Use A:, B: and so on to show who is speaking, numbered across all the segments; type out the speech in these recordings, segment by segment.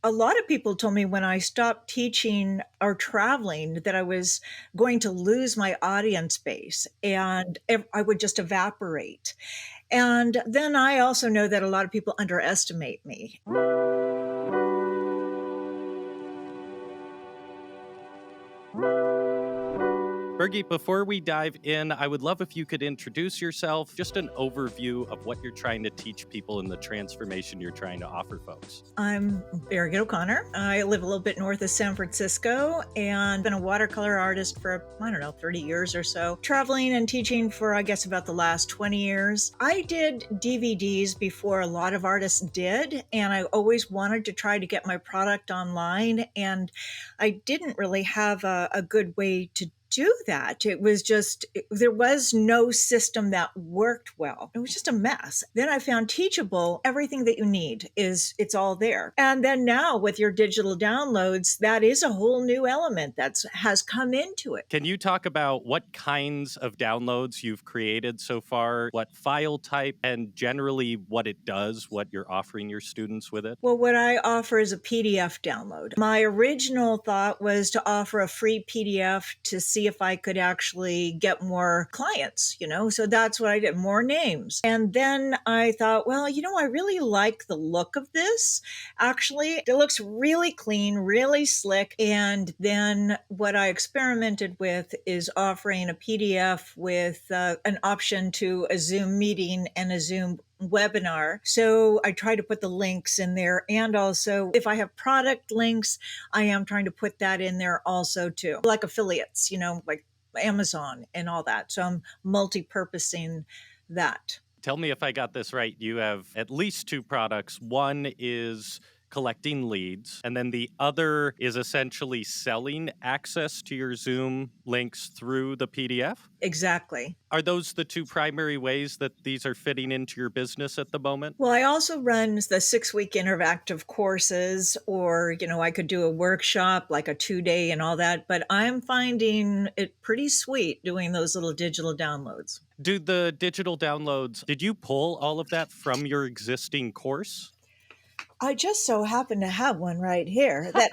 A: A lot of people told me when I stopped teaching or traveling that I was going to lose my audience base and I would just evaporate. And then I also know that a lot of people underestimate me.
B: Birgit, before we dive in, I would love if you could introduce yourself, just an overview of what you're trying to teach people and the transformation you're trying to offer folks.
A: I'm Birgit O'Connor. I live a little bit north of San Francisco and been a watercolor artist for, I don't know, 30 years or so. Traveling and teaching for, I guess, about the last 20 years. I did DVDs before a lot of artists did, and I always wanted to try to get my product online, and I didn't really have a good way to do that. It was just, there was no system that worked well. It was just a mess. Then I found Teachable. Everything that you need it's all there. And then now with your digital downloads, that is a whole new element that has come into it.
B: Can you talk about what kinds of downloads you've created so far, what file type, and generally what it does, what you're offering your students with it?
A: Well, what I offer is a PDF download. My original thought was to offer a free PDF to see if I could actually get more clients, so that's what I did, more names. And then I thought, well, I really like the look of this. Actually, it looks really clean, really slick. And then what I experimented with is offering a PDF with an option to a Zoom meeting and a Zoom webinar. So I try to put the links in there. And also if I have product links, I am trying to put that in there also too, like affiliates, like Amazon and all that. So I'm multi-purposing that.
B: Tell me if I got this right. You have at least two products. One is collecting leads, and then the other is essentially selling access to your Zoom links through the PDF?
A: Exactly.
B: Are those the two primary ways that these are fitting into your business at the moment?
A: Well, I also run the 6-week interactive courses, or, I could do a workshop, like a 2-day and all that, but I'm finding it pretty sweet doing those little digital downloads.
B: Do the digital downloads, did you pull all of that from your existing course?
A: I just so happen to have one right here that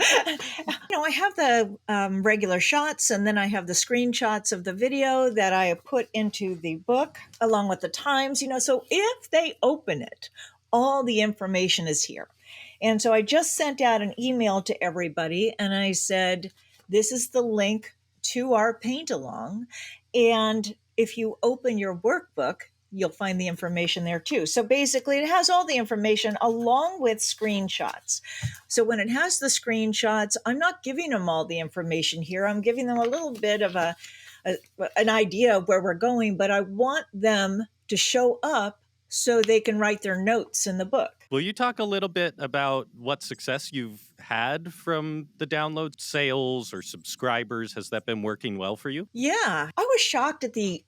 A: I have the regular shots, and then I have the screenshots of the video that I put into the book along with the times, so if they open it, all the information is here. And so I just sent out an email to everybody and I said, this is the link to our paint along. And if you open your workbook, you'll find the information there too. So basically it has all the information along with screenshots. So when it has the screenshots, I'm not giving them all the information here. I'm giving them a little bit of an idea of where we're going, but I want them to show up so they can write their notes in the book.
B: Will you talk a little bit about what success you've had from the download, sales or subscribers? Has that been working well for you?
A: Yeah, I was shocked at the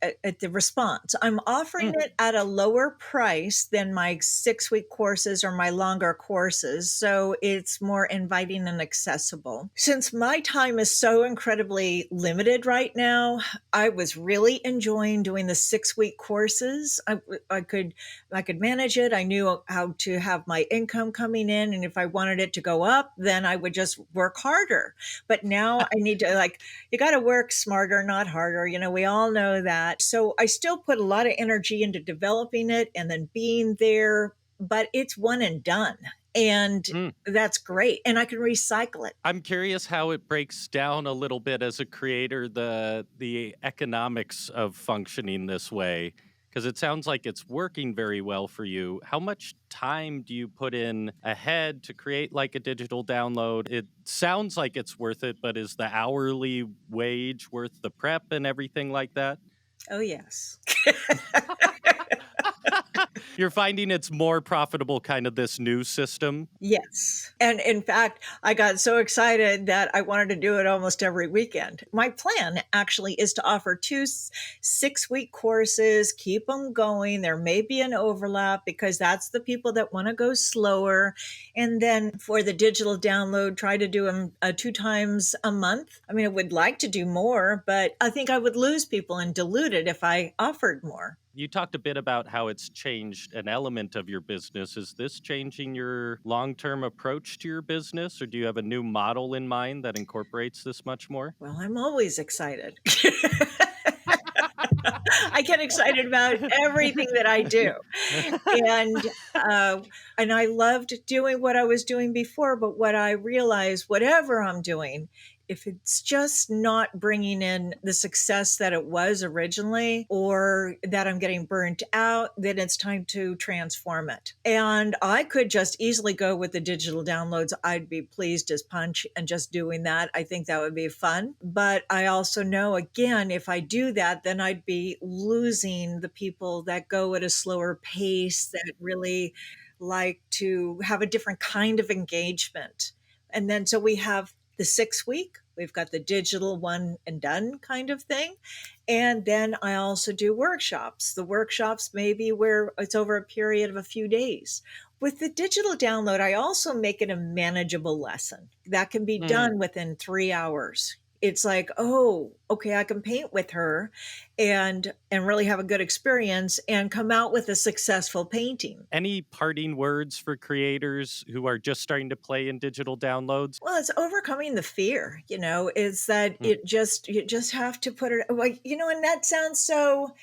A: response. I'm offering it at a lower price than my 6-week courses or my longer courses, so it's more inviting and accessible. Since my time is so incredibly limited right now, I was really enjoying doing the 6-week courses. I could manage it. I knew how to have my income coming in, and if I wanted it to go up, then I would just work harder. But now I need to, you got to work smarter, not harder. We all know that. So I still put a lot of energy into developing it and then being there, but it's one and done. And that's great. And I can recycle it.
B: I'm curious how it breaks down a little bit as a creator, the economics of functioning this way. Because it sounds like it's working very well for you. How much time do you put in ahead to create like a digital download? It sounds like it's worth it, but is the hourly wage worth the prep and everything like that?
A: Oh, yes.
B: You're finding it's more profitable, kind of this new system?
A: Yes. And in fact, I got so excited that I wanted to do it almost every weekend. My plan actually is to offer 2 6-week courses, keep them going. There may be an overlap because that's the people that want to go slower. And then for the digital download, try to do them 2 times a month. I mean, I would like to do more, but I think I would lose people and dilute it if I offered more.
B: You talked a bit about how it's changed an element of your business. Is this changing your long term approach to your business, or do you have a new model in mind that incorporates this much more?
A: Well, I'm always excited. I get excited about everything that I do. And, uh, and I loved doing what I was doing before, but what I realized, whatever I'm doing, if it's just not bringing in the success that it was originally, or that I'm getting burnt out, then it's time to transform it. And I could just easily go with the digital downloads. I'd be pleased as punch and just doing that. I think that would be fun. But I also know, again, if I do that, then I'd be losing the people that go at a slower pace, that really like to have a different kind of engagement. And then so we have the 6 week, we've got the digital one and done kind of thing. And then I also do workshops. The workshops maybe where it's over a period of a few days. With the digital download, I also make it a manageable lesson that can be
B: Mm.
A: done within 3 hours. It's like, oh, okay, I can paint with her and really have a good experience and come out with a successful painting.
B: Any parting words for creators who are just starting to play in digital downloads?
A: Well, it's overcoming the fear, is that
B: Mm.
A: you just have to put it like, and that sounds so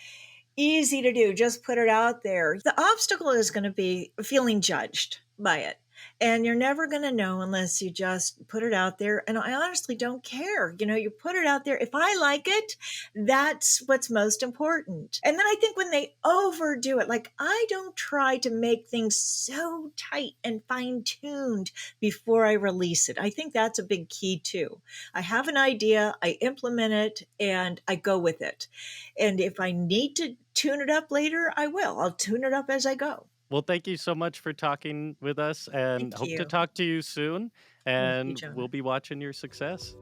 A: easy to do. Just put it out there. The obstacle is going to be feeling judged by it. And you're never going to know unless you just put it out there. And I honestly don't care. You put it out there. If I like it, that's what's most important. And then I think when they overdo it, like I don't try to make things so tight and fine tuned before I release it. I think that's a big key too. I have an idea, I implement it, and I go with it. And if I need to tune it up later, I will. I'll tune it up as I go.
B: Well, thank you so much for talking with us and
A: Thank
B: hope to
A: you.
B: talk to you soon.
A: Thank you,
B: And we'll
A: John.
B: be watching your success.